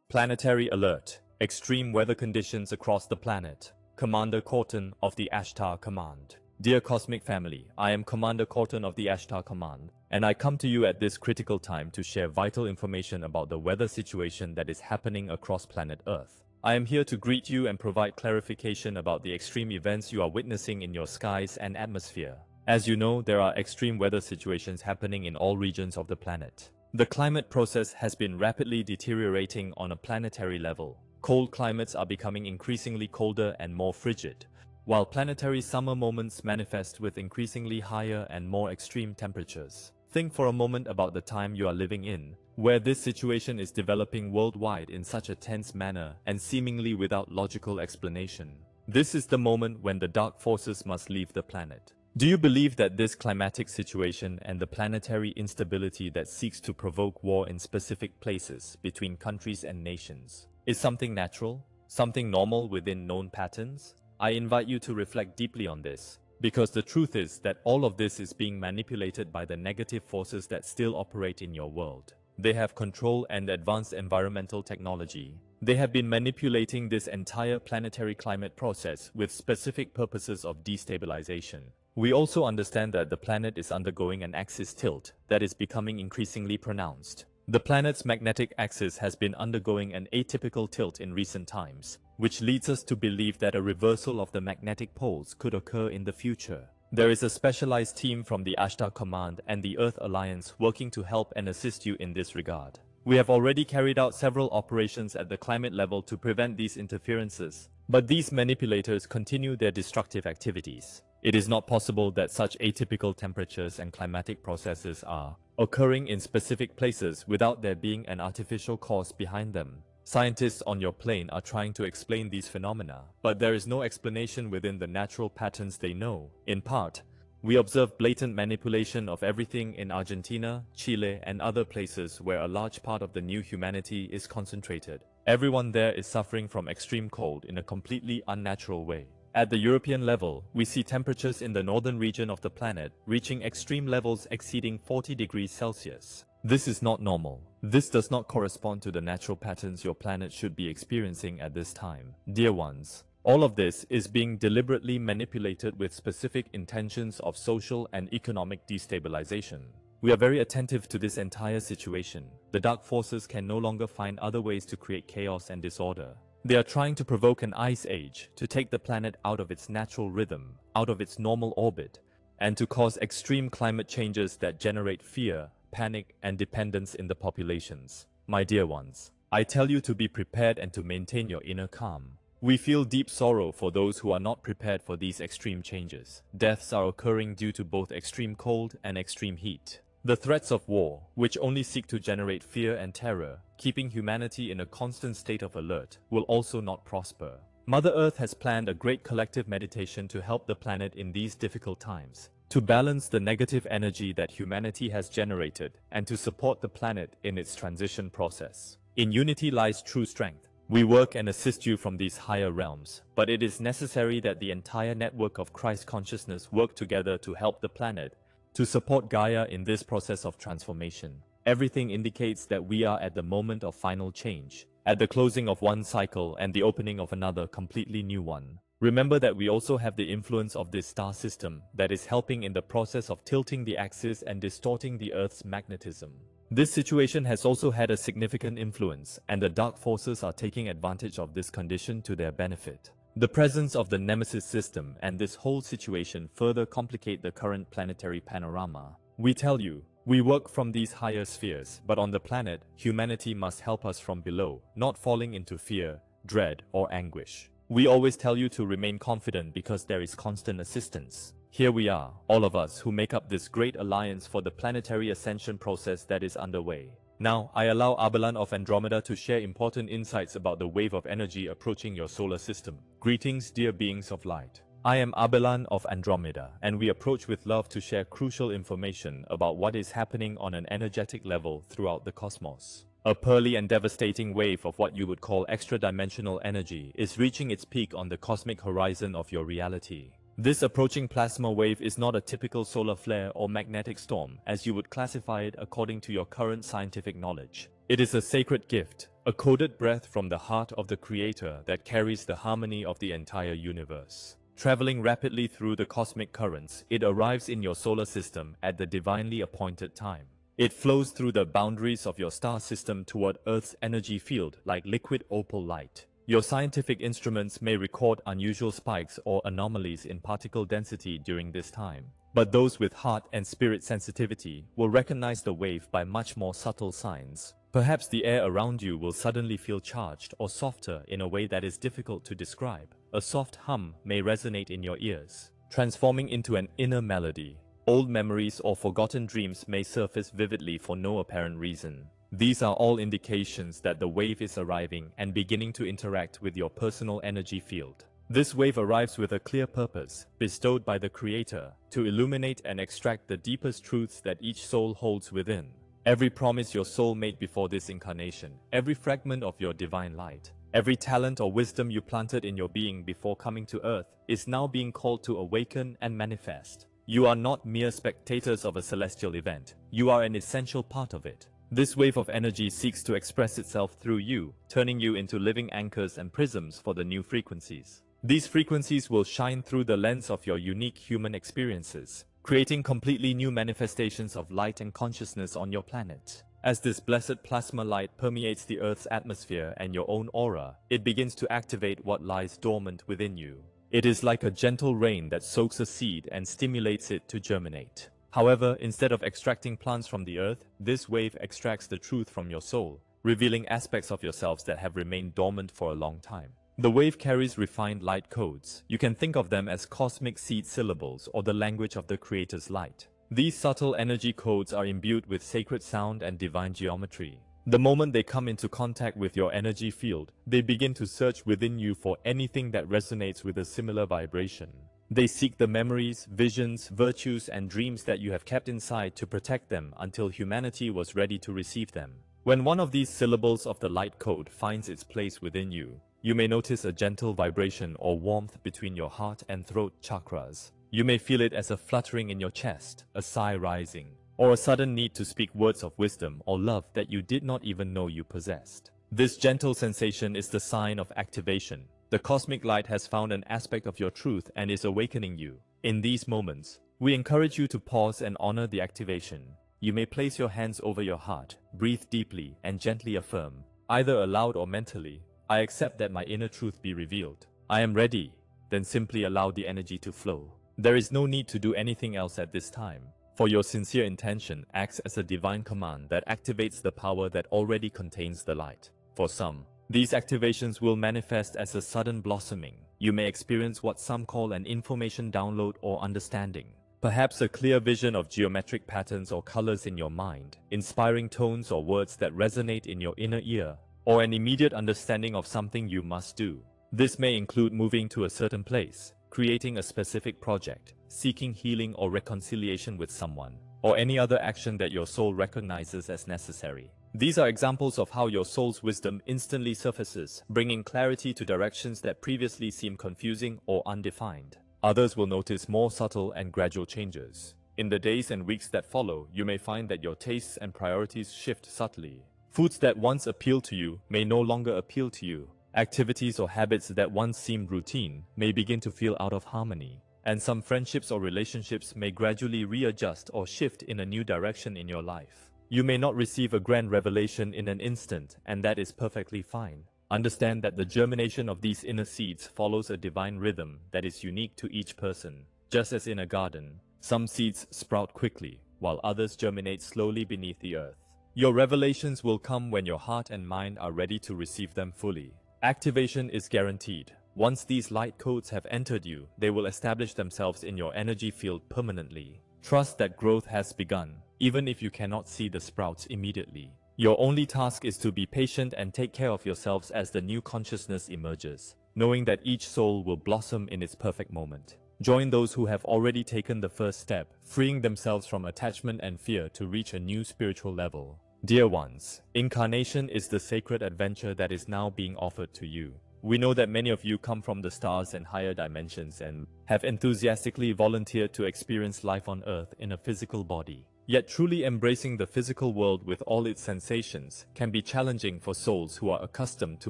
Planetary alert. Extreme weather conditions across the planet. Commander Corton of the Ashtar Command. Dear Cosmic Family, I am Commander Corton of the Ashtar Command, and I come to you at this critical time to share vital information about the weather situation that is happening across planet Earth. I am here to greet you and provide clarification about the extreme events you are witnessing in your skies and atmosphere. As you know, there are extreme weather situations happening in all regions of the planet. The climate process has been rapidly deteriorating on a planetary level. Cold climates are becoming increasingly colder and more frigid, while planetary summer moments manifest with increasingly higher and more extreme temperatures. Think for a moment about the time you are living in, where this situation is developing worldwide in such a tense manner and seemingly without logical explanation. This is the moment when the dark forces must leave the planet. Do you believe that this climatic situation and the planetary instability that seeks to provoke war in specific places between countries and nations is something natural, something normal within known patterns? I invite you to reflect deeply on this, because the truth is that all of this is being manipulated by the negative forces that still operate in your world. They have control and advanced environmental technology. They have been manipulating this entire planetary climate process with specific purposes of destabilization. We also understand that the planet is undergoing an axis tilt that is becoming increasingly pronounced. The planet's magnetic axis has been undergoing an atypical tilt in recent times, which leads us to believe that a reversal of the magnetic poles could occur in the future. There is a specialized team from the Ashtar Command and the Earth Alliance working to help and assist you in this regard. We have already carried out several operations at the climate level to prevent these interferences, but these manipulators continue their destructive activities. It is not possible that such atypical temperatures and climatic processes are occurring in specific places without there being an artificial cause behind them. Scientists on your plane are trying to explain these phenomena, but there is no explanation within the natural patterns they know. In part, we observe blatant manipulation of everything in Argentina, Chile, and other places where a large part of the new humanity is concentrated. Everyone there is suffering from extreme cold in a completely unnatural way. At the European level, we see temperatures in the northern region of the planet reaching extreme levels exceeding 40 degrees Celsius. This is not normal. This does not correspond to the natural patterns your planet should be experiencing at this time. Dear ones, all of this is being deliberately manipulated with specific intentions of social and economic destabilization. We are very attentive to this entire situation. The dark forces can no longer find other ways to create chaos and disorder. They are trying to provoke an ice age, to take the planet out of its natural rhythm, out of its normal orbit, and to cause extreme climate changes that generate fear, panic, and dependence in the populations. My dear ones, I tell you to be prepared and to maintain your inner calm. We feel deep sorrow for those who are not prepared for these extreme changes. Deaths are occurring due to both extreme cold and extreme heat. The threats of war, which only seek to generate fear and terror, keeping humanity in a constant state of alert, will also not prosper. Mother Earth has planned a great collective meditation to help the planet in these difficult times, to balance the negative energy that humanity has generated, and to support the planet in its transition process. In unity lies true strength. We work and assist you from these higher realms, but it is necessary that the entire network of Christ consciousness work together to help the planet, to support Gaia in this process of transformation. Everything indicates that we are at the moment of final change, at the closing of one cycle and the opening of another completely new one. Remember that we also have the influence of this star system that is helping in the process of tilting the axis and distorting the Earth's magnetism. This situation has also had a significant influence, and the dark forces are taking advantage of this condition to their benefit. The presence of the Nemesis system and this whole situation further complicate the current planetary panorama. We tell you, we work from these higher spheres, but on the planet, humanity must help us from below, not falling into fear, dread, or anguish. We always tell you to remain confident because there is constant assistance. Here we are, all of us who make up this great alliance for the planetary ascension process that is underway. Now, I allow Abelán of Andromeda to share important insights about the wave of energy approaching your solar system. Greetings, dear beings of light. I am Abelán of Andromeda, and we approach with love to share crucial information about what is happening on an energetic level throughout the cosmos. A pearly and devastating wave of what you would call extradimensional energy is reaching its peak on the cosmic horizon of your reality. This approaching plasma wave is not a typical solar flare or magnetic storm, as you would classify it according to your current scientific knowledge. It is a sacred gift, a coded breath from the heart of the Creator that carries the harmony of the entire universe. Traveling rapidly through the cosmic currents, it arrives in your solar system at the divinely appointed time. It flows through the boundaries of your star system toward Earth's energy field like liquid opal light. Your scientific instruments may record unusual spikes or anomalies in particle density during this time, but those with heart and spirit sensitivity will recognize the wave by much more subtle signs. Perhaps the air around you will suddenly feel charged or softer in a way that is difficult to describe. A soft hum may resonate in your ears, transforming into an inner melody. Old memories or forgotten dreams may surface vividly for no apparent reason. These are all indications that the wave is arriving and beginning to interact with your personal energy field. This wave arrives with a clear purpose, bestowed by the Creator, to illuminate and extract the deepest truths that each soul holds within. Every promise your soul made before this incarnation, every fragment of your divine light, every talent or wisdom you planted in your being before coming to Earth is now being called to awaken and manifest. You are not mere spectators of a celestial event. You are an essential part of it. This wave of energy seeks to express itself through you, turning you into living anchors and prisms for the new frequencies. These frequencies will shine through the lens of your unique human experiences, creating completely new manifestations of light and consciousness on your planet. As this blessed plasma light permeates the Earth's atmosphere and your own aura, it begins to activate what lies dormant within you. It is like a gentle rain that soaks a seed and stimulates it to germinate. However, instead of extracting plants from the earth, this wave extracts the truth from your soul, revealing aspects of yourselves that have remained dormant for a long time. The wave carries refined light codes. You can think of them as cosmic seed syllables or the language of the Creator's light. These subtle energy codes are imbued with sacred sound and divine geometry. The moment they come into contact with your energy field, they begin to search within you for anything that resonates with a similar vibration. They seek the memories, visions, virtues, and dreams that you have kept inside to protect them until humanity was ready to receive them. When one of these syllables of the light code finds its place within you, you may notice a gentle vibration or warmth between your heart and throat chakras. You may feel it as a fluttering in your chest, a sigh rising, or a sudden need to speak words of wisdom or love that you did not even know you possessed. This gentle sensation is the sign of activation. The cosmic light has found an aspect of your truth and is awakening you. In these moments, we encourage you to pause and honor the activation. You may place your hands over your heart, breathe deeply, and gently affirm, either aloud or mentally, I accept that my inner truth be revealed. I am ready. Then simply allow the energy to flow. There is no need to do anything else at this time, for your sincere intention acts as a divine command that activates the power that already contains the light. For some, these activations will manifest as a sudden blossoming. You may experience what some call an information download or understanding. Perhaps a clear vision of geometric patterns or colors in your mind, inspiring tones or words that resonate in your inner ear, or an immediate understanding of something you must do. This may include moving to a certain place, creating a specific project, seeking healing or reconciliation with someone, or any other action that your soul recognizes as necessary. These are examples of how your soul's wisdom instantly surfaces, bringing clarity to directions that previously seemed confusing or undefined. Others will notice more subtle and gradual changes. In the days and weeks that follow, you may find that your tastes and priorities shift subtly. Foods that once appealed to you may no longer appeal to you. Activities or habits that once seemed routine may begin to feel out of harmony. And some friendships or relationships may gradually readjust or shift in a new direction in your life. You may not receive a grand revelation in an instant, and that is perfectly fine. Understand that the germination of these inner seeds follows a divine rhythm that is unique to each person. Just as in a garden, some seeds sprout quickly, while others germinate slowly beneath the earth. Your revelations will come when your heart and mind are ready to receive them fully. Activation is guaranteed. Once these light codes have entered you, they will establish themselves in your energy field permanently. Trust that growth has begun, even if you cannot see the sprouts immediately. Your only task is to be patient and take care of yourselves as the new consciousness emerges, knowing that each soul will blossom in its perfect moment. Join those who have already taken the first step, freeing themselves from attachment and fear to reach a new spiritual level. Dear ones, incarnation is the sacred adventure that is now being offered to you. We know that many of you come from the stars and higher dimensions and have enthusiastically volunteered to experience life on Earth in a physical body. Yet truly embracing the physical world with all its sensations can be challenging for souls who are accustomed to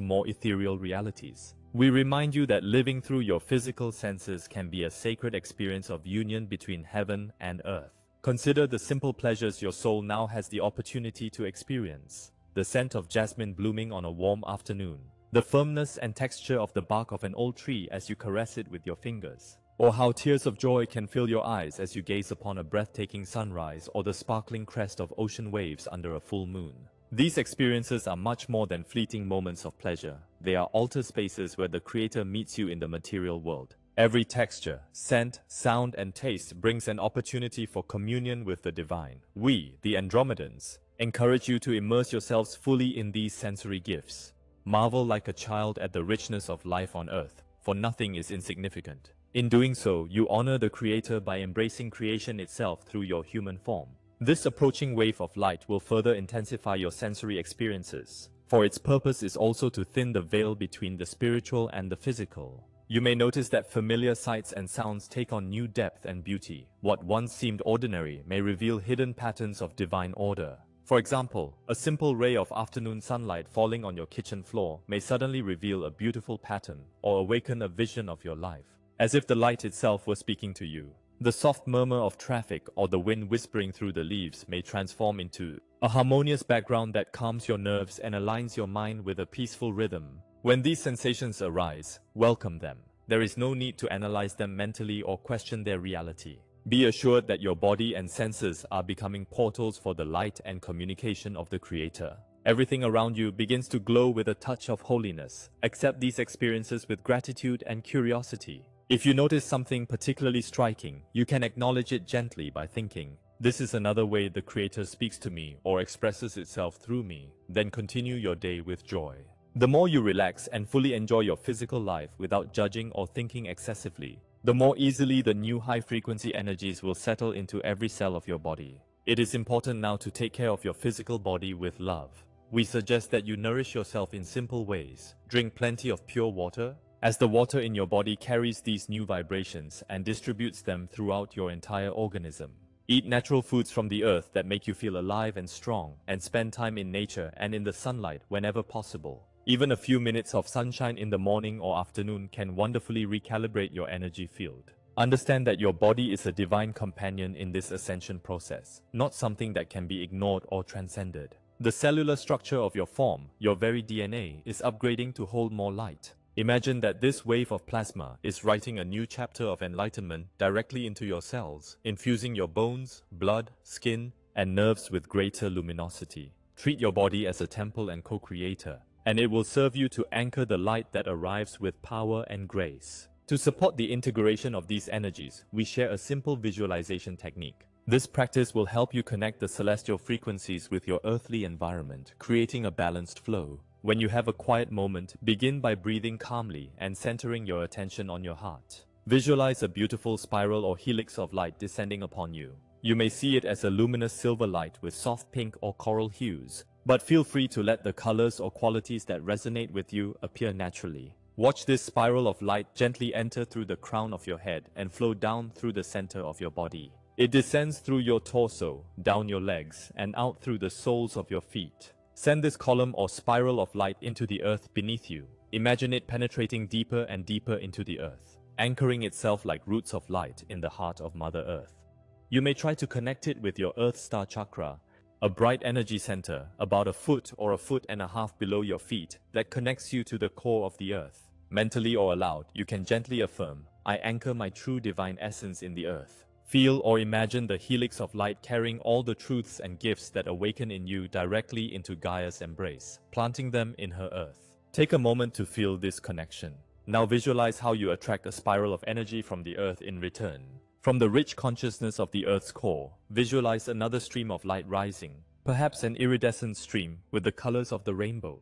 more ethereal realities. We remind you that living through your physical senses can be a sacred experience of union between heaven and earth. Consider the simple pleasures your soul now has the opportunity to experience. The scent of jasmine blooming on a warm afternoon. The firmness and texture of the bark of an old tree as you caress it with your fingers. Or how tears of joy can fill your eyes as you gaze upon a breathtaking sunrise or the sparkling crest of ocean waves under a full moon. These experiences are much more than fleeting moments of pleasure. They are altar spaces where the Creator meets you in the material world. Every texture, scent, sound, and taste brings an opportunity for communion with the divine. We, the Andromedans, encourage you to immerse yourselves fully in these sensory gifts. Marvel like a child at the richness of life on earth, for nothing is insignificant. In doing so, you honor the Creator by embracing creation itself through your human form. This approaching wave of light will further intensify your sensory experiences, for its purpose is also to thin the veil between the spiritual and the physical. You may notice that familiar sights and sounds take on new depth and beauty. What once seemed ordinary may reveal hidden patterns of divine order. For example, a simple ray of afternoon sunlight falling on your kitchen floor may suddenly reveal a beautiful pattern or awaken a vision of your life, as if the light itself were speaking to you. The soft murmur of traffic or the wind whispering through the leaves may transform into a harmonious background that calms your nerves and aligns your mind with a peaceful rhythm. When these sensations arise, welcome them. There is no need to analyze them mentally or question their reality. Be assured that your body and senses are becoming portals for the light and communication of the Creator. Everything around you begins to glow with a touch of holiness. Accept these experiences with gratitude and curiosity. If you notice something particularly striking, you can acknowledge it gently by thinking, "This is another way the Creator speaks to me or expresses itself through me." Then continue your day with joy. The more you relax and fully enjoy your physical life without judging or thinking excessively, the more easily the new high-frequency energies will settle into every cell of your body. It is important now to take care of your physical body with love. We suggest that you nourish yourself in simple ways. Drink plenty of pure water, as the water in your body carries these new vibrations and distributes them throughout your entire organism. Eat natural foods from the earth that make you feel alive and strong, and spend time in nature and in the sunlight whenever possible. Even a few minutes of sunshine in the morning or afternoon can wonderfully recalibrate your energy field. Understand that your body is a divine companion in this ascension process, not something that can be ignored or transcended. The cellular structure of your form, your very DNA, is upgrading to hold more light. Imagine that this wave of plasma is writing a new chapter of enlightenment directly into your cells, infusing your bones, blood, skin, and nerves with greater luminosity. Treat your body as a temple and co-creator, and it will serve you to anchor the light that arrives with power and grace. To support the integration of these energies, we share a simple visualization technique. This practice will help you connect the celestial frequencies with your earthly environment, creating a balanced flow. When you have a quiet moment, begin by breathing calmly and centering your attention on your heart. Visualize a beautiful spiral or helix of light descending upon you. You may see it as a luminous silver light with soft pink or coral hues, but feel free to let the colors or qualities that resonate with you appear naturally. Watch this spiral of light gently enter through the crown of your head and flow down through the center of your body. It descends through your torso, down your legs, and out through the soles of your feet. Send this column or spiral of light into the earth beneath you. Imagine it penetrating deeper and deeper into the earth, anchoring itself like roots of light in the heart of Mother Earth. You may try to connect it with your Earth Star Chakra, a bright energy center about a foot or a foot and a half below your feet that connects you to the core of the earth. Mentally or aloud, you can gently affirm, "I anchor my true divine essence in the earth." Feel or imagine the helix of light carrying all the truths and gifts that awaken in you directly into Gaia's embrace, planting them in her earth. Take a moment to feel this connection. Now visualize how you attract a spiral of energy from the earth in return. From the rich consciousness of the earth's core, visualize another stream of light rising, perhaps an iridescent stream with the colors of the rainbow.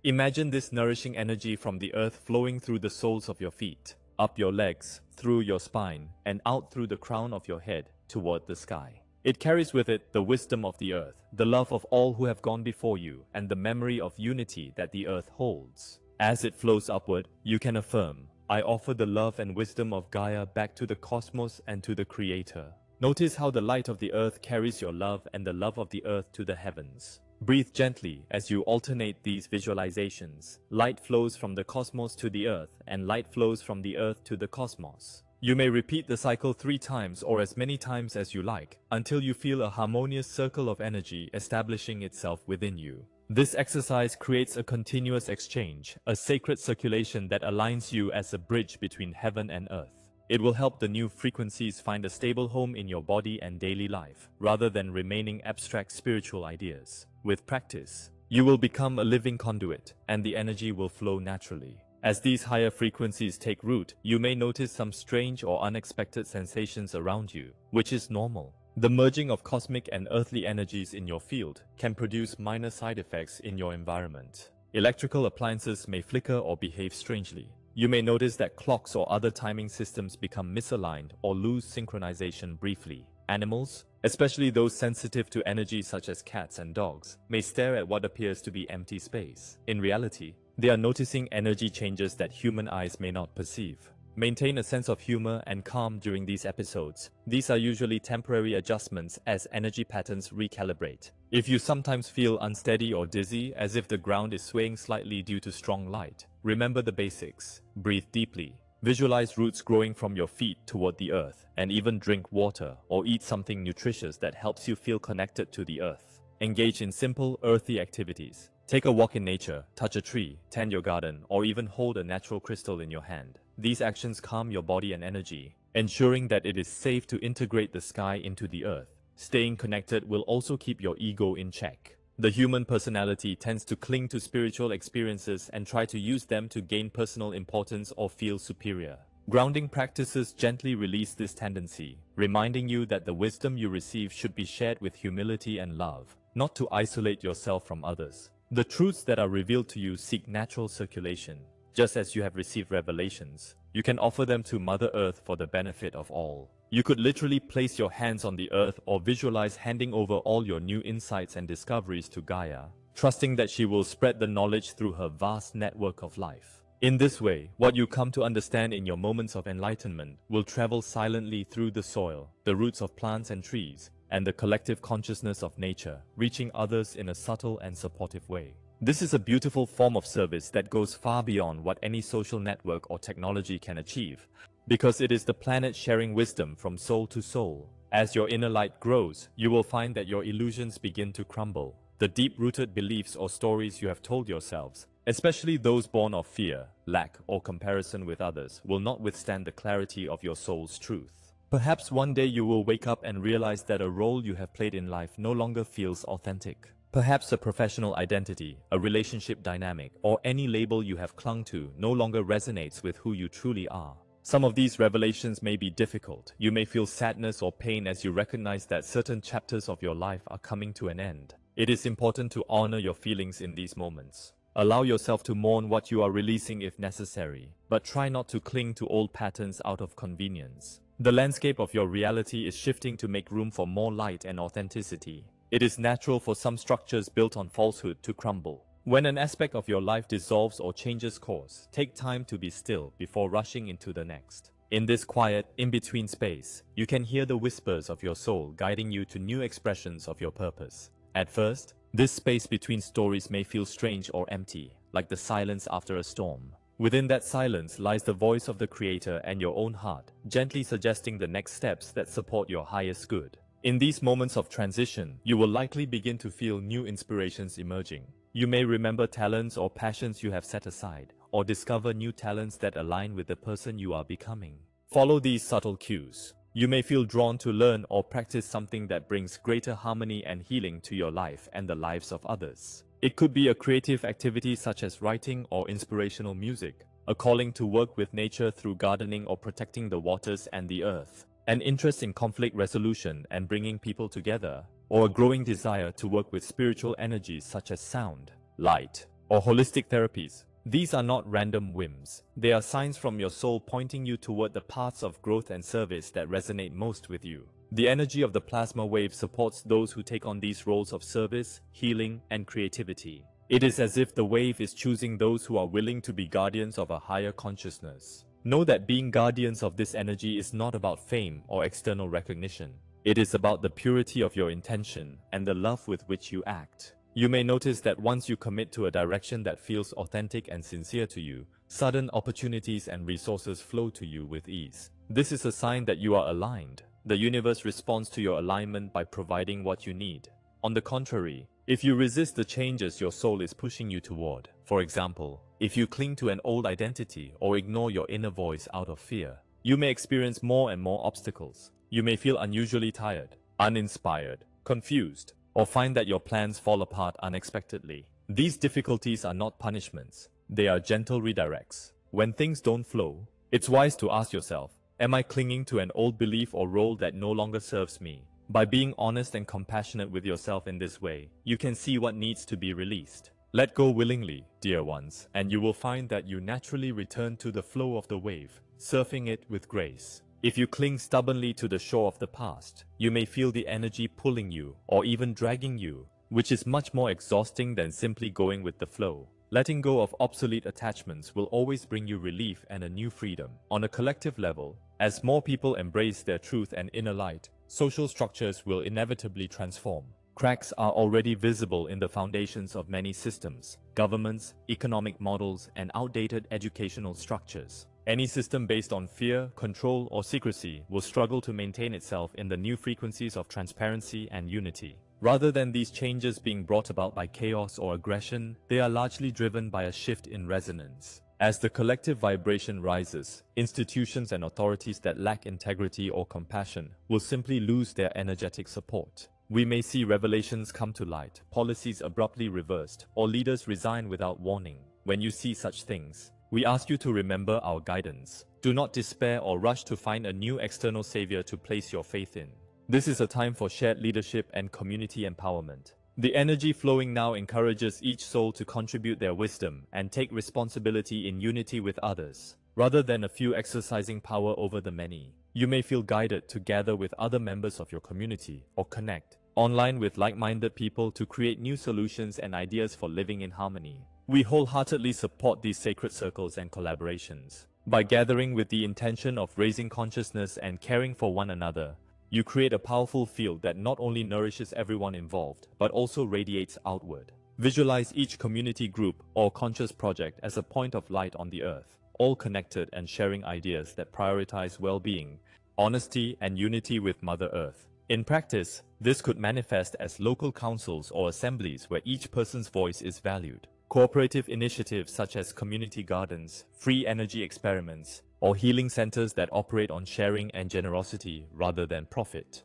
Imagine this nourishing energy from the earth flowing through the soles of your feet, up your legs, through your spine, and out through the crown of your head toward the sky. It carries with it the wisdom of the earth, the love of all who have gone before you, and the memory of unity that the earth holds. As it flows upward, you can affirm, "I offer the love and wisdom of Gaia back to the cosmos and to the Creator." Notice how the light of the earth carries your love and the love of the earth to the heavens. Breathe gently as you alternate these visualizations. Light flows from the cosmos to the earth, and light flows from the earth to the cosmos. You may repeat the cycle 3 times or as many times as you like, until you feel a harmonious circle of energy establishing itself within you. This exercise creates a continuous exchange, a sacred circulation that aligns you as a bridge between heaven and earth. It will help the new frequencies find a stable home in your body and daily life, rather than remaining abstract spiritual ideas. With practice, you will become a living conduit, and the energy will flow naturally. As these higher frequencies take root, you may notice some strange or unexpected sensations around you, which is normal. The merging of cosmic and earthly energies in your field can produce minor side effects in your environment. Electrical appliances may flicker or behave strangely. You may notice that clocks or other timing systems become misaligned or lose synchronization briefly. Animals, especially those sensitive to energy such as cats and dogs, may stare at what appears to be empty space. In reality, they are noticing energy changes that human eyes may not perceive. Maintain a sense of humor and calm during these episodes. These are usually temporary adjustments as energy patterns recalibrate. If you sometimes feel unsteady or dizzy, as if the ground is swaying slightly due to strong light, remember the basics. Breathe deeply. Visualize roots growing from your feet toward the earth, and even drink water or eat something nutritious that helps you feel connected to the earth. Engage in simple, earthy activities. Take a walk in nature, touch a tree, tend your garden, or even hold a natural crystal in your hand. These actions calm your body and energy, ensuring that it is safe to integrate the sky into the earth. Staying connected will also keep your ego in check. The human personality tends to cling to spiritual experiences and try to use them to gain personal importance or feel superior. Grounding practices gently release this tendency, reminding you that the wisdom you receive should be shared with humility and love, not to isolate yourself from others. The truths that are revealed to you seek natural circulation. Just as you have received revelations, you can offer them to Mother Earth for the benefit of all. You could literally place your hands on the earth or visualize handing over all your new insights and discoveries to Gaia, trusting that she will spread the knowledge through her vast network of life. In this way, what you come to understand in your moments of enlightenment will travel silently through the soil, the roots of plants and trees, and the collective consciousness of nature, reaching others in a subtle and supportive way. This is a beautiful form of service that goes far beyond what any social network or technology can achieve, because it is the planet sharing wisdom from soul to soul. As your inner light grows, you will find that your illusions begin to crumble. The deep-rooted beliefs or stories you have told yourselves, especially those born of fear, lack, or comparison with others, will not withstand the clarity of your soul's truth. Perhaps one day you will wake up and realize that a role you have played in life no longer feels authentic. Perhaps a professional identity, a relationship dynamic, or any label you have clung to no longer resonates with who you truly are. Some of these revelations may be difficult. You may feel sadness or pain as you recognize that certain chapters of your life are coming to an end. It is important to honor your feelings in these moments. Allow yourself to mourn what you are releasing if necessary, but try not to cling to old patterns out of convenience. The landscape of your reality is shifting to make room for more light and authenticity. It is natural for some structures built on falsehood to crumble. When an aspect of your life dissolves or changes course, take time to be still before rushing into the next. In this quiet, in-between space, you can hear the whispers of your soul guiding you to new expressions of your purpose. At first, this space between stories may feel strange or empty, like the silence after a storm. Within that silence lies the voice of the Creator and your own heart, gently suggesting the next steps that support your highest good. In these moments of transition, you will likely begin to feel new inspirations emerging. You may remember talents or passions you have set aside, or discover new talents that align with the person you are becoming. Follow these subtle cues. You may feel drawn to learn or practice something that brings greater harmony and healing to your life and the lives of others. It could be a creative activity such as writing or inspirational music, a calling to work with nature through gardening or protecting the waters and the earth, an interest in conflict resolution and bringing people together, or a growing desire to work with spiritual energies such as sound, light, or holistic therapies. These are not random whims. They are signs from your soul pointing you toward the paths of growth and service that resonate most with you. The energy of the plasma wave supports those who take on these roles of service, healing, and creativity. It is as if the wave is choosing those who are willing to be guardians of a higher consciousness. Know that being guardians of this energy is not about fame or external recognition. It is about the purity of your intention and the love with which you act. You may notice that once you commit to a direction that feels authentic and sincere to you, sudden opportunities and resources flow to you with ease. This is a sign that you are aligned. The universe responds to your alignment by providing what you need. On the contrary, if you resist the changes your soul is pushing you toward, for example, if you cling to an old identity or ignore your inner voice out of fear, you may experience more and more obstacles. You may feel unusually tired, uninspired, confused, or find that your plans fall apart unexpectedly. These difficulties are not punishments. They are gentle redirects. When things don't flow, it's wise to ask yourself, am I clinging to an old belief or role that no longer serves me? By being honest and compassionate with yourself in this way, you can see what needs to be released. Let go willingly, dear ones, and you will find that you naturally return to the flow of the wave, surfing it with grace. If you cling stubbornly to the shore of the past, you may feel the energy pulling you or even dragging you, which is much more exhausting than simply going with the flow. Letting go of obsolete attachments will always bring you relief and a new freedom. On a collective level, as more people embrace their truth and inner light, social structures will inevitably transform. Cracks are already visible in the foundations of many systems, governments, economic models, and outdated educational structures. Any system based on fear, control, or secrecy will struggle to maintain itself in the new frequencies of transparency and unity. Rather than these changes being brought about by chaos or aggression, they are largely driven by a shift in resonance. As the collective vibration rises, institutions and authorities that lack integrity or compassion will simply lose their energetic support. We may see revelations come to light, policies abruptly reversed, or leaders resign without warning. When you see such things, we ask you to remember our guidance. Do not despair or rush to find a new external savior to place your faith in. This is a time for shared leadership and community empowerment. The energy flowing now encourages each soul to contribute their wisdom and take responsibility in unity with others, rather than a few exercising power over the many. You may feel guided to gather with other members of your community or connect online with like-minded people to create new solutions and ideas for living in harmony. We wholeheartedly support these sacred circles and collaborations. By gathering with the intention of raising consciousness and caring for one another, you create a powerful field that not only nourishes everyone involved, but also radiates outward. Visualize each community group or conscious project as a point of light on the earth, all connected and sharing ideas that prioritize well-being, honesty, and unity with Mother Earth. In practice, this could manifest as local councils or assemblies where each person's voice is valued. Cooperative initiatives such as community gardens, free energy experiments, or healing centers that operate on sharing and generosity rather than profit.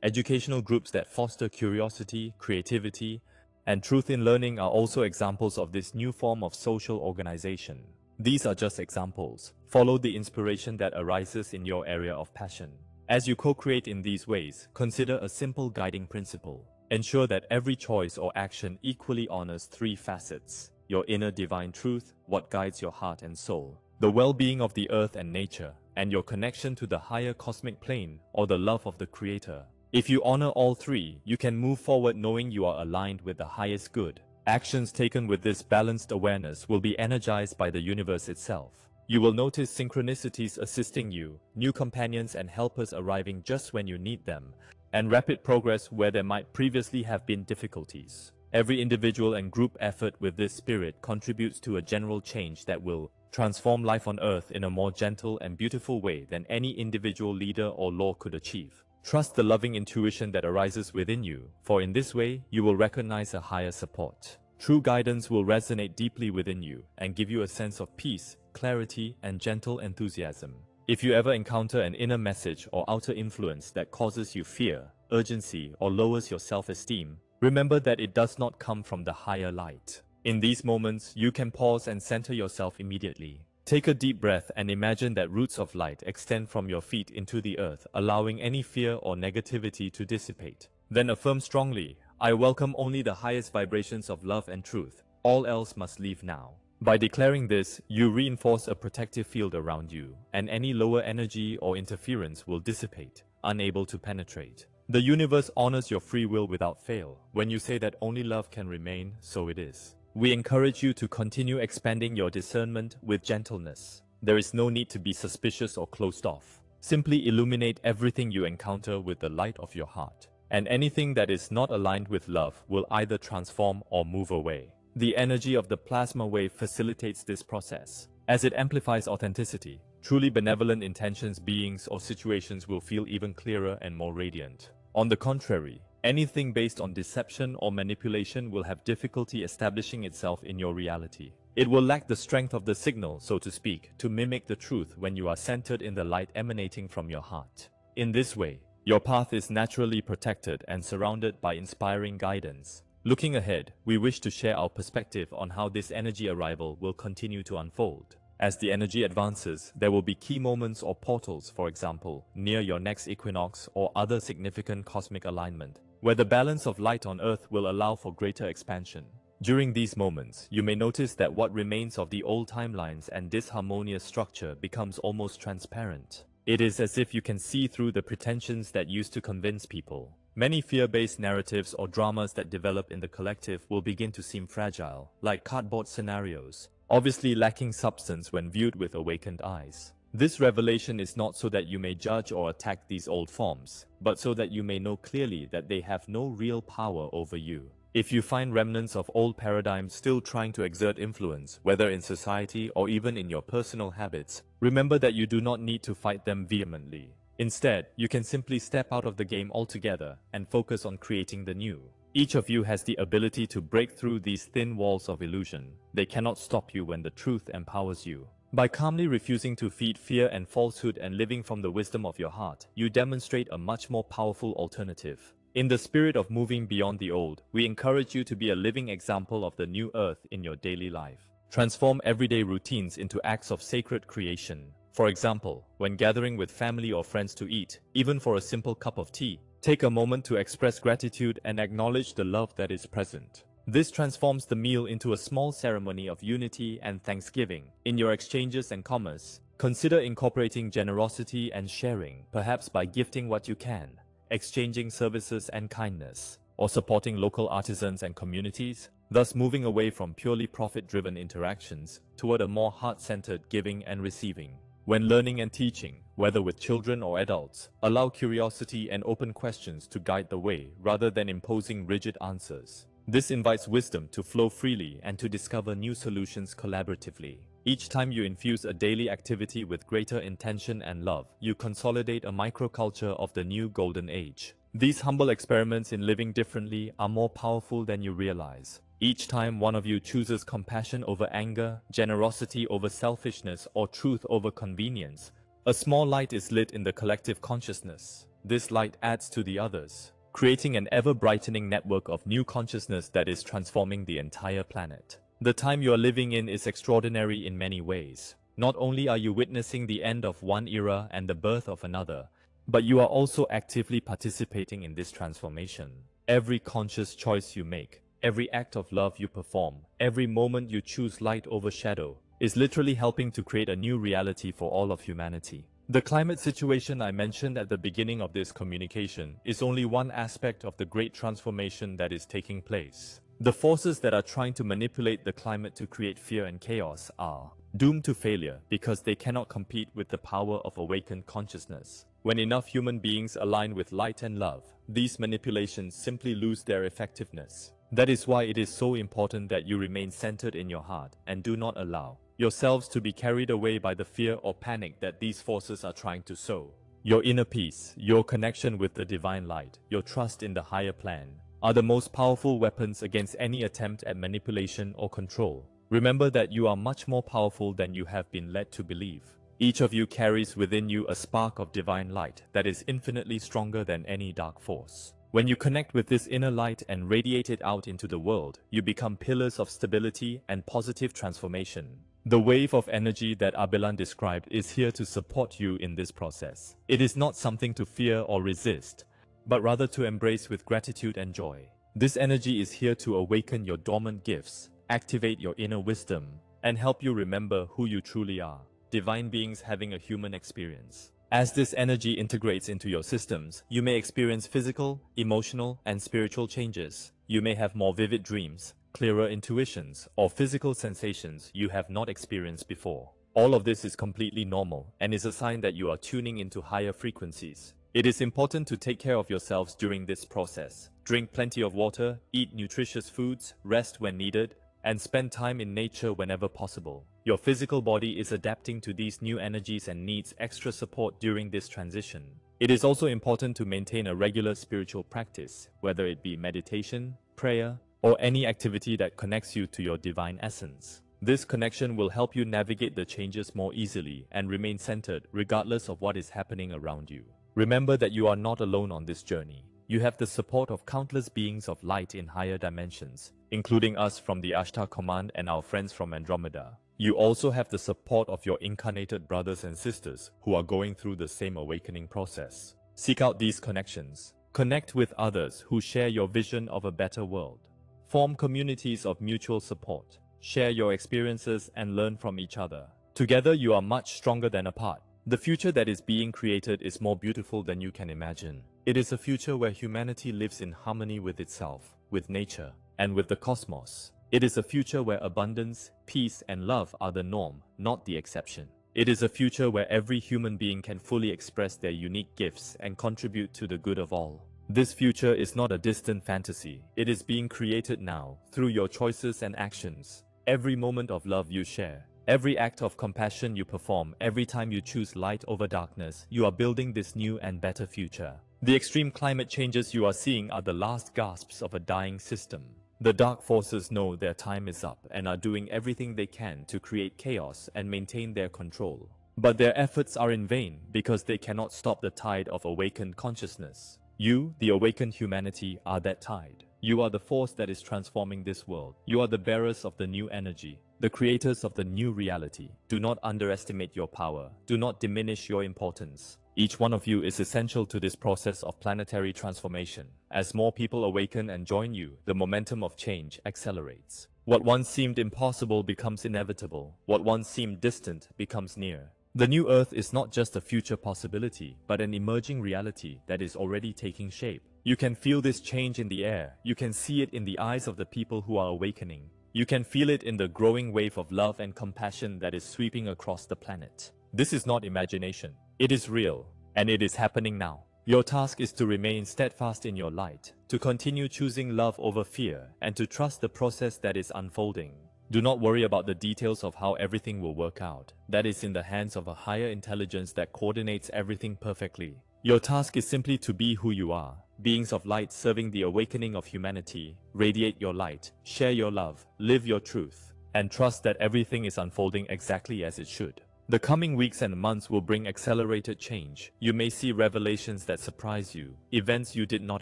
Educational groups that foster curiosity, creativity, and truth in learning are also examples of this new form of social organization. These are just examples. Follow the inspiration that arises in your area of passion. As you co-create in these ways, consider a simple guiding principle. Ensure that every choice or action equally honors three facets: your inner divine truth, what guides your heart and soul, the well-being of the earth and nature, and your connection to the higher cosmic plane or the love of the Creator. If you honor all three, you can move forward knowing you are aligned with the highest good. Actions taken with this balanced awareness will be energized by the universe itself. You will notice synchronicities assisting you, new companions and helpers arriving just when you need them, and rapid progress where there might previously have been difficulties. Every individual and group effort with this spirit contributes to a general change that will transform life on Earth in a more gentle and beautiful way than any individual leader or law could achieve. Trust the loving intuition that arises within you, for in this way you will recognize a higher support. True guidance will resonate deeply within you and give you a sense of peace, clarity, and gentle enthusiasm. If you ever encounter an inner message or outer influence that causes you fear, urgency, or lowers your self-esteem, remember that it does not come from the higher light. In these moments, you can pause and center yourself immediately. Take a deep breath and imagine that roots of light extend from your feet into the earth, allowing any fear or negativity to dissipate. Then affirm strongly, I welcome only the highest vibrations of love and truth. All else must leave now. By declaring this, you reinforce a protective field around you, and any lower energy or interference will dissipate, unable to penetrate. The universe honors your free will without fail. When you say that only love can remain, so it is. We encourage you to continue expanding your discernment with gentleness. There is no need to be suspicious or closed off. Simply illuminate everything you encounter with the light of your heart. And anything that is not aligned with love will either transform or move away. The energy of the plasma wave facilitates this process. As it amplifies authenticity, truly benevolent intentions, beings, or situations will feel even clearer and more radiant. On the contrary, anything based on deception or manipulation will have difficulty establishing itself in your reality. It will lack the strength of the signal, so to speak, to mimic the truth when you are centered in the light emanating from your heart. In this way, your path is naturally protected and surrounded by inspiring guidance. Looking ahead, we wish to share our perspective on how this energy arrival will continue to unfold. As the energy advances, there will be key moments or portals, for example, near your next equinox or other significant cosmic alignment, where the balance of light on Earth will allow for greater expansion. During these moments, you may notice that what remains of the old timelines and disharmonious structure becomes almost transparent. It is as if you can see through the pretensions that used to convince people. Many fear-based narratives or dramas that develop in the collective will begin to seem fragile, like cardboard scenarios, obviously lacking substance when viewed with awakened eyes. This revelation is not so that you may judge or attack these old forms, but so that you may know clearly that they have no real power over you. If you find remnants of old paradigms still trying to exert influence, whether in society or even in your personal habits, remember that you do not need to fight them vehemently. Instead, you can simply step out of the game altogether and focus on creating the new. Each of you has the ability to break through these thin walls of illusion. They cannot stop you when the truth empowers you. By calmly refusing to feed fear and falsehood and living from the wisdom of your heart, you demonstrate a much more powerful alternative. In the spirit of moving beyond the old, we encourage you to be a living example of the new earth in your daily life. Transform everyday routines into acts of sacred creation. For example, when gathering with family or friends to eat, even for a simple cup of tea, take a moment to express gratitude and acknowledge the love that is present. This transforms the meal into a small ceremony of unity and thanksgiving. In your exchanges and commerce, consider incorporating generosity and sharing, perhaps by gifting what you can, exchanging services and kindness, or supporting local artisans and communities, thus moving away from purely profit-driven interactions toward a more heart-centered giving and receiving. When learning and teaching, whether with children or adults, allow curiosity and open questions to guide the way rather than imposing rigid answers. This invites wisdom to flow freely and to discover new solutions collaboratively. Each time you infuse a daily activity with greater intention and love, you consolidate a microculture of the new golden age. These humble experiments in living differently are more powerful than you realize. Each time one of you chooses compassion over anger, generosity over selfishness, or truth over convenience, a small light is lit in the collective consciousness. This light adds to the others, creating an ever-brightening network of new consciousness that is transforming the entire planet. The time you are living in is extraordinary in many ways. Not only are you witnessing the end of one era and the birth of another, but you are also actively participating in this transformation. Every conscious choice you make, every act of love you perform, every moment you choose light over shadow, is literally helping to create a new reality for all of humanity. The climate situation I mentioned at the beginning of this communication is only one aspect of the great transformation that is taking place. The forces that are trying to manipulate the climate to create fear and chaos are doomed to failure because they cannot compete with the power of awakened consciousness. When enough human beings align with light and love, these manipulations simply lose their effectiveness. That is why it is so important that you remain centered in your heart and do not allow yourselves to be carried away by the fear or panic that these forces are trying to sow. Your inner peace, your connection with the divine light, your trust in the higher plan, are the most powerful weapons against any attempt at manipulation or control. Remember that you are much more powerful than you have been led to believe. Each of you carries within you a spark of divine light that is infinitely stronger than any dark force. When you connect with this inner light and radiate it out into the world, you become pillars of stability and positive transformation. The wave of energy that Abelán described is here to support you in this process. It is not something to fear or resist, but rather to embrace with gratitude and joy. This energy is here to awaken your dormant gifts, activate your inner wisdom, and help you remember who you truly are, divine beings having a human experience. As this energy integrates into your systems, you may experience physical, emotional, and spiritual changes. You may have more vivid dreams, clearer intuitions, or physical sensations you have not experienced before. All of this is completely normal and is a sign that you are tuning into higher frequencies. It is important to take care of yourselves during this process. Drink plenty of water, eat nutritious foods, rest when needed, and spend time in nature whenever possible. Your physical body is adapting to these new energies and needs extra support during this transition. It is also important to maintain a regular spiritual practice, whether it be meditation, prayer, or any activity that connects you to your divine essence. This connection will help you navigate the changes more easily and remain centered regardless of what is happening around you. Remember that you are not alone on this journey. You have the support of countless beings of light in higher dimensions, including us from the Ashtar Command and our friends from Andromeda. You also have the support of your incarnated brothers and sisters who are going through the same awakening process. Seek out these connections. Connect with others who share your vision of a better world. Form communities of mutual support. Share your experiences and learn from each other. Together you are much stronger than apart. The future that is being created is more beautiful than you can imagine. It is a future where humanity lives in harmony with itself, with nature, and with the cosmos. It is a future where abundance, peace, and love are the norm, not the exception. It is a future where every human being can fully express their unique gifts and contribute to the good of all. This future is not a distant fantasy. It is being created now, through your choices and actions. Every moment of love you share, every act of compassion you perform, every time you choose light over darkness, you are building this new and better future. The extreme climate changes you are seeing are the last gasps of a dying system. The dark forces know their time is up and are doing everything they can to create chaos and maintain their control. But their efforts are in vain because they cannot stop the tide of awakened consciousness. You, the awakened humanity, are that tide. You are the force that is transforming this world. You are the bearers of the new energy, the creators of the new reality. Do not underestimate your power. Do not diminish your importance. Each one of you is essential to this process of planetary transformation. As more people awaken and join you, the momentum of change accelerates. What once seemed impossible becomes inevitable. What once seemed distant becomes near. The new Earth is not just a future possibility, but an emerging reality that is already taking shape. You can feel this change in the air. You can see it in the eyes of the people who are awakening. You can feel it in the growing wave of love and compassion that is sweeping across the planet. This is not imagination. It is real, and it is happening now. Your task is to remain steadfast in your light, to continue choosing love over fear, and to trust the process that is unfolding. Do not worry about the details of how everything will work out. That is in the hands of a higher intelligence that coordinates everything perfectly. Your task is simply to be who you are, beings of light serving the awakening of humanity. Radiate your light, share your love, live your truth, and trust that everything is unfolding exactly as it should. The coming weeks and months will bring accelerated change. You may see revelations that surprise you, events you did not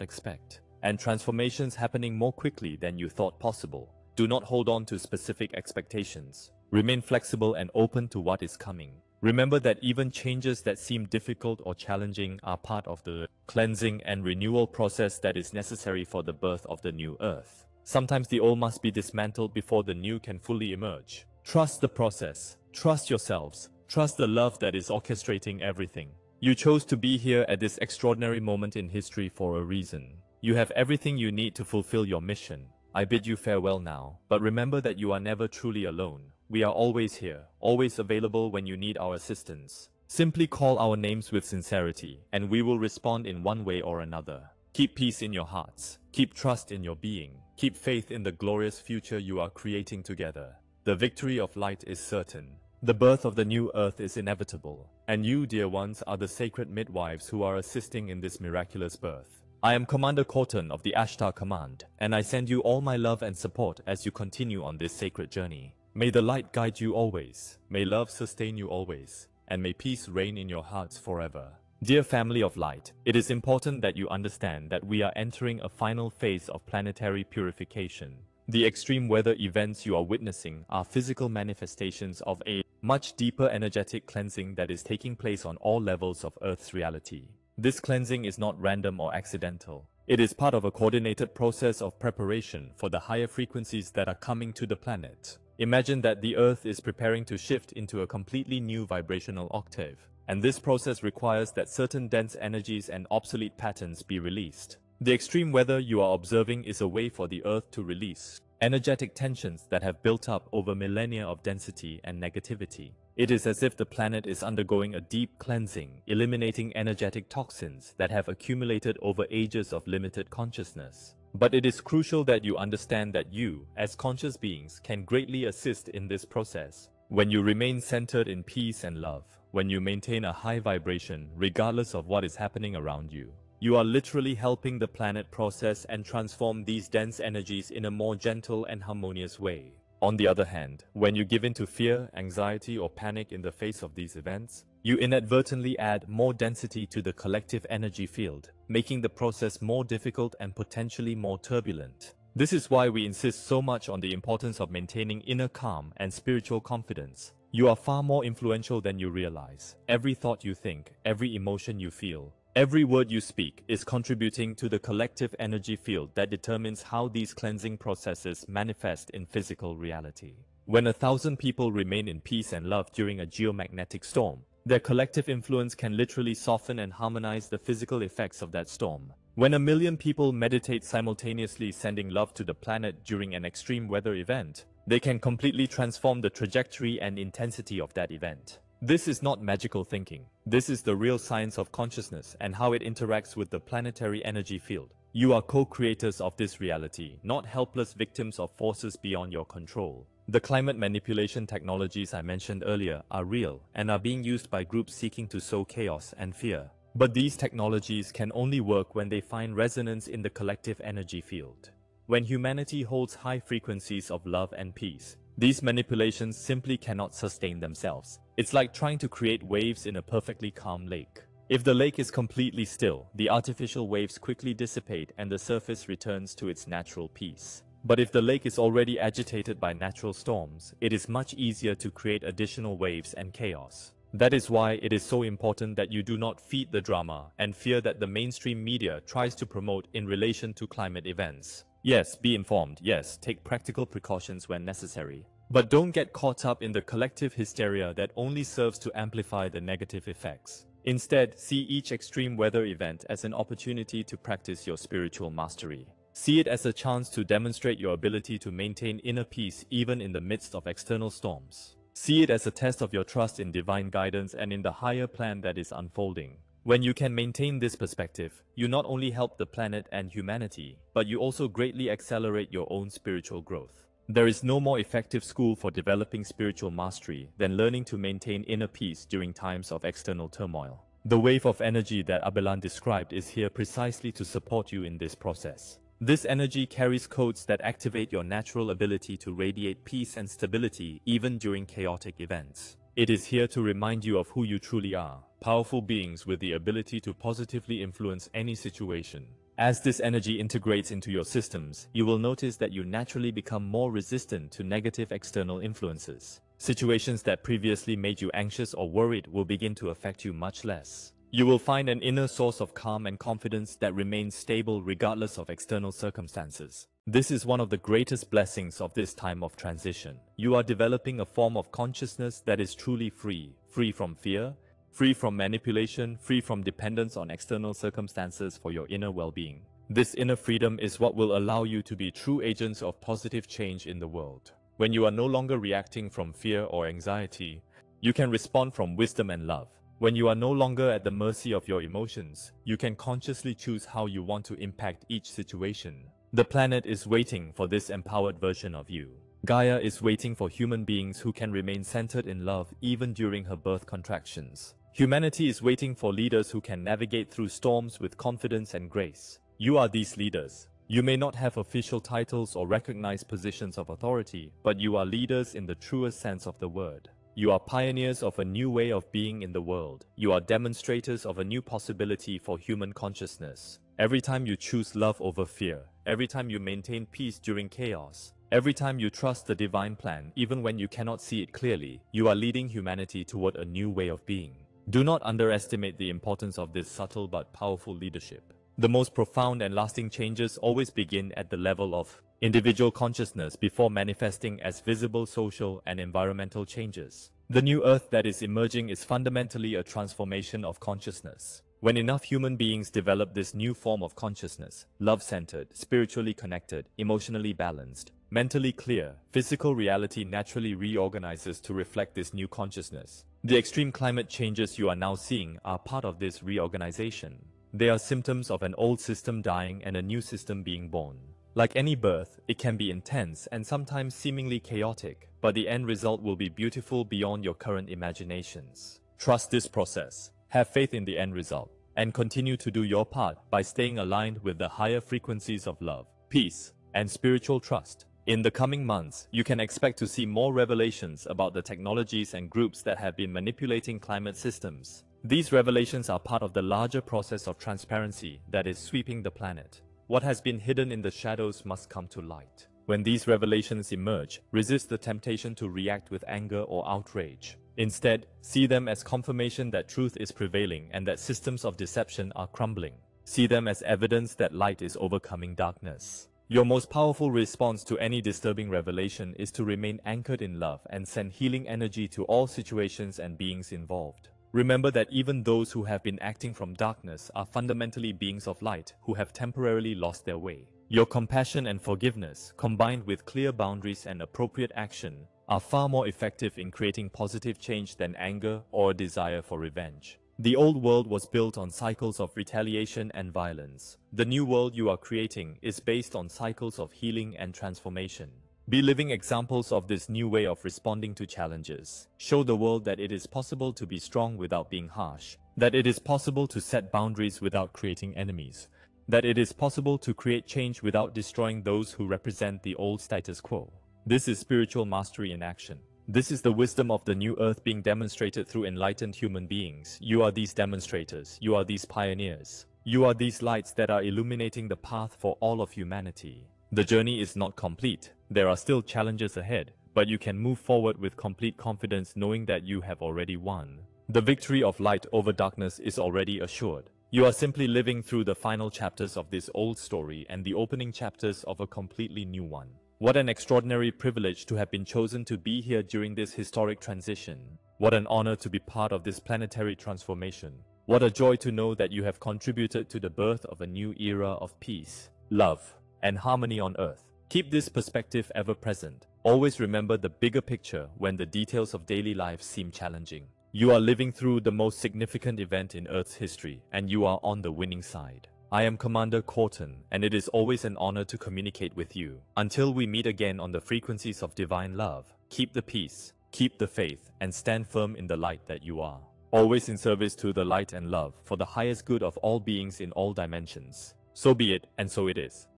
expect, and transformations happening more quickly than you thought possible. Do not hold on to specific expectations. Remain flexible and open to what is coming. Remember that even changes that seem difficult or challenging are part of the cleansing and renewal process that is necessary for the birth of the new Earth. Sometimes the old must be dismantled before the new can fully emerge. Trust the process. Trust yourselves. Trust the love that is orchestrating everything. You chose to be here at this extraordinary moment in history for a reason. You have everything you need to fulfill your mission. I bid you farewell now, but remember that you are never truly alone. We are always here, always available when you need our assistance. Simply call our names with sincerity, and we will respond in one way or another. Keep peace in your hearts. Keep trust in your being. Keep faith in the glorious future you are creating together. The victory of light is certain. The birth of the new Earth is inevitable, and you, dear ones, are the sacred midwives who are assisting in this miraculous birth. I am Commander Corton of the Ashtar Command, and I send you all my love and support as you continue on this sacred journey. May the light guide you always, may love sustain you always, and may peace reign in your hearts forever. Dear family of light, it is important that you understand that we are entering a final phase of planetary purification. The extreme weather events you are witnessing are physical manifestations of a much deeper energetic cleansing that is taking place on all levels of Earth's reality. This cleansing is not random or accidental. It is part of a coordinated process of preparation for the higher frequencies that are coming to the planet. Imagine that the Earth is preparing to shift into a completely new vibrational octave, and this process requires that certain dense energies and obsolete patterns be released. The extreme weather you are observing is a way for the Earth to release energetic tensions that have built up over millennia of density and negativity. It is as if the planet is undergoing a deep cleansing, eliminating energetic toxins that have accumulated over ages of limited consciousness. But it is crucial that you understand that you, as conscious beings, can greatly assist in this process. When you remain centered in peace and love, when you maintain a high vibration regardless of what is happening around you, you are literally helping the planet process and transform these dense energies in a more gentle and harmonious way. On the other hand, when you give in to fear, anxiety, or panic in the face of these events, you inadvertently add more density to the collective energy field, making the process more difficult and potentially more turbulent. This is why we insist so much on the importance of maintaining inner calm and spiritual confidence. You are far more influential than you realize. Every thought you think, every emotion you feel, every word you speak is contributing to the collective energy field that determines how these cleansing processes manifest in physical reality. When 1,000 people remain in peace and love during a geomagnetic storm, their collective influence can literally soften and harmonize the physical effects of that storm. When 1,000,000 people meditate simultaneously sending love to the planet during an extreme weather event, they can completely transform the trajectory and intensity of that event. This is not magical thinking. This is the real science of consciousness and how it interacts with the planetary energy field. You are co-creators of this reality, not helpless victims of forces beyond your control. The climate manipulation technologies I mentioned earlier are real and are being used by groups seeking to sow chaos and fear. But these technologies can only work when they find resonance in the collective energy field. When humanity holds high frequencies of love and peace, these manipulations simply cannot sustain themselves. It's like trying to create waves in a perfectly calm lake. If the lake is completely still, the artificial waves quickly dissipate and the surface returns to its natural peace. But if the lake is already agitated by natural storms, it is much easier to create additional waves and chaos. That is why it is so important that you do not feed the drama and fear that the mainstream media tries to promote in relation to climate events. Yes, be informed. Yes, take practical precautions when necessary. But don't get caught up in the collective hysteria that only serves to amplify the negative effects. Instead, see each extreme weather event as an opportunity to practice your spiritual mastery. See it as a chance to demonstrate your ability to maintain inner peace even in the midst of external storms. See it as a test of your trust in divine guidance and in the higher plan that is unfolding. When you can maintain this perspective, you not only help the planet and humanity, but you also greatly accelerate your own spiritual growth. There is no more effective school for developing spiritual mastery than learning to maintain inner peace during times of external turmoil. The wave of energy that Abelán described is here precisely to support you in this process. This energy carries codes that activate your natural ability to radiate peace and stability even during chaotic events. It is here to remind you of who you truly are, powerful beings with the ability to positively influence any situation. As this energy integrates into your systems, you will notice that you naturally become more resistant to negative external influences. Situations that previously made you anxious or worried will begin to affect you much less. You will find an inner source of calm and confidence that remains stable regardless of external circumstances. This is one of the greatest blessings of this time of transition. You are developing a form of consciousness that is truly free, free from fear, free from manipulation, free from dependence on external circumstances for your inner well-being. This inner freedom is what will allow you to be true agents of positive change in the world. When you are no longer reacting from fear or anxiety, you can respond from wisdom and love. When you are no longer at the mercy of your emotions, you can consciously choose how you want to impact each situation. The planet is waiting for this empowered version of you. Gaia is waiting for human beings who can remain centered in love even during her birth contractions. Humanity is waiting for leaders who can navigate through storms with confidence and grace. You are these leaders. You may not have official titles or recognized positions of authority, but you are leaders in the truest sense of the word. You are pioneers of a new way of being in the world. You are demonstrators of a new possibility for human consciousness. Every time you choose love over fear, every time you maintain peace during chaos, every time you trust the divine plan, even when you cannot see it clearly, you are leading humanity toward a new way of being. Do not underestimate the importance of this subtle but powerful leadership. The most profound and lasting changes always begin at the level of individual consciousness before manifesting as visible social and environmental changes. The new earth that is emerging is fundamentally a transformation of consciousness. When enough human beings develop this new form of consciousness, love-centered, spiritually connected, emotionally balanced, mentally clear, physical reality naturally reorganizes to reflect this new consciousness. The extreme climate changes you are now seeing are part of this reorganization. They are symptoms of an old system dying and a new system being born. Like any birth, it can be intense and sometimes seemingly chaotic, but the end result will be beautiful beyond your current imaginations. Trust this process, have faith in the end result, and continue to do your part by staying aligned with the higher frequencies of love, peace, and spiritual trust. In the coming months, you can expect to see more revelations about the technologies and groups that have been manipulating climate systems. These revelations are part of the larger process of transparency that is sweeping the planet. What has been hidden in the shadows must come to light. When these revelations emerge, resist the temptation to react with anger or outrage. Instead, see them as confirmation that truth is prevailing and that systems of deception are crumbling. See them as evidence that light is overcoming darkness. Your most powerful response to any disturbing revelation is to remain anchored in love and send healing energy to all situations and beings involved. Remember that even those who have been acting from darkness are fundamentally beings of light who have temporarily lost their way. Your compassion and forgiveness, combined with clear boundaries and appropriate action, are far more effective in creating positive change than anger or a desire for revenge. The old world was built on cycles of retaliation and violence. The new world you are creating is based on cycles of healing and transformation. Be living examples of this new way of responding to challenges. Show the world that it is possible to be strong without being harsh, that it is possible to set boundaries without creating enemies, that it is possible to create change without destroying those who represent the old status quo. This is spiritual mastery in action. This is the wisdom of the new earth being demonstrated through enlightened human beings. You are these demonstrators. You are these pioneers. You are these lights that are illuminating the path for all of humanity. The journey is not complete. There are still challenges ahead, but you can move forward with complete confidence knowing that you have already won. The victory of light over darkness is already assured. You are simply living through the final chapters of this old story and the opening chapters of a completely new one. What an extraordinary privilege to have been chosen to be here during this historic transition. What an honor to be part of this planetary transformation. What a joy to know that you have contributed to the birth of a new era of peace, love, and harmony on Earth. Keep this perspective ever present. Always remember the bigger picture when the details of daily life seem challenging. You are living through the most significant event in Earth's history, and you are on the winning side. I am Commander Corton, and it is always an honor to communicate with you. Until we meet again on the frequencies of divine love, keep the peace, keep the faith, and stand firm in the light that you are. Always in service to the light and love for the highest good of all beings in all dimensions. So be it, and so it is.